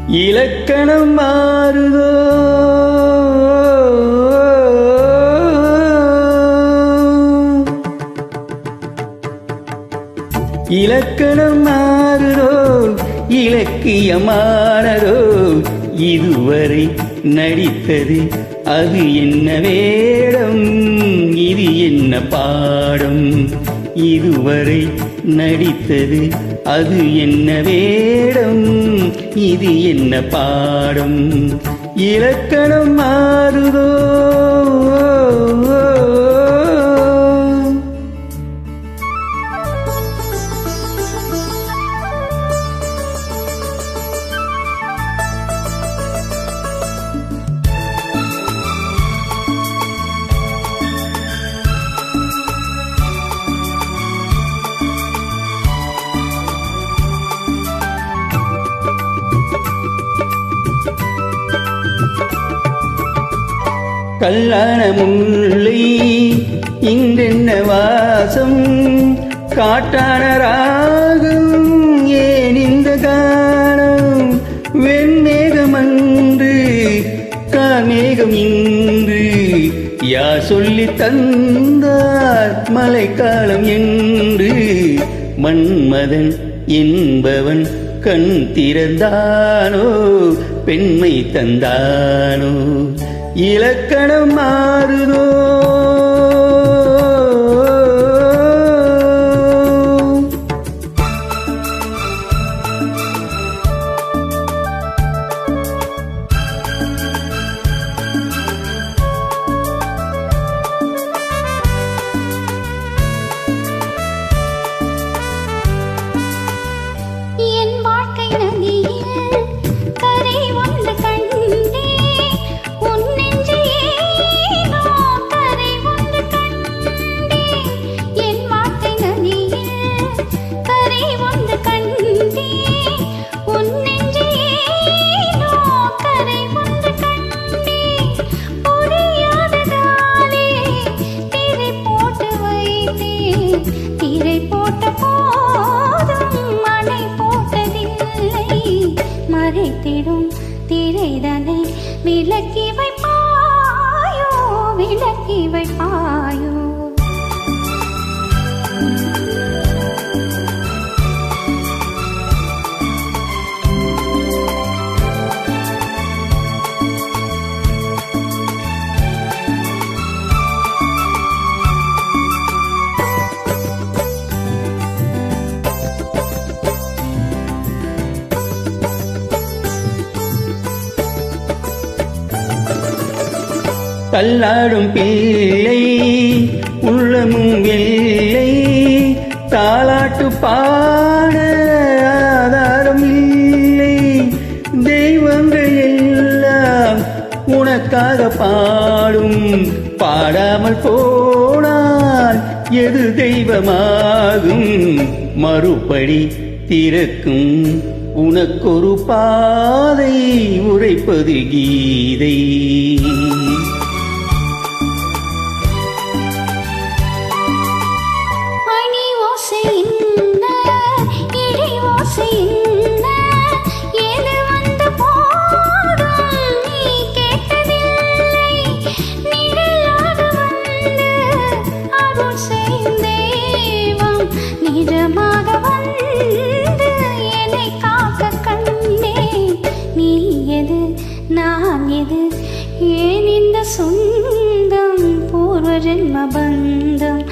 இலக்கணம் மாறுதோ இலக்கணம் மாறுதோ இலக்கியமானதோ இதுவரை நடித்தது அது என்ன வேடம் இது என்ன பாடம் இதுவரை நடித்தது அது என்ன வேடம் இது என்ன பாடம் இலக்கணம் மாறுதோ கல்லான முல்லை இங்கென்ன வாசம் காட்டான ராகம் ஏன் இந்த காலம் வெண்மேகமன்று காமேகம் இன்று யார் சொல்லி தந்தார் மழைக்காலம் என்று மன்மதன் என்பவன் கண் திறந்தானோ பெண்மை தந்தானோ இலக்கணம் மாறுதோ திரைதனை விலக்கி வைப்பாயோ விலக்கி வைப்பாயோ தள்ளாடும் பிள்ளை உள்ளமும் வெள்ளை தாலாட்டு பாட ஆதாரம் இல்லை தெய்வங்கள் எல்லாம் உனக்காக பாடும் பாடாமல் போனால் எது தெய்வமாகும் மறுபடி திறக்கும் உனக்கொரு பாதை உரைப்பது கீதை ஏன் இந்த சொந்தம் பூர்வ ஜென்ம பந்தம்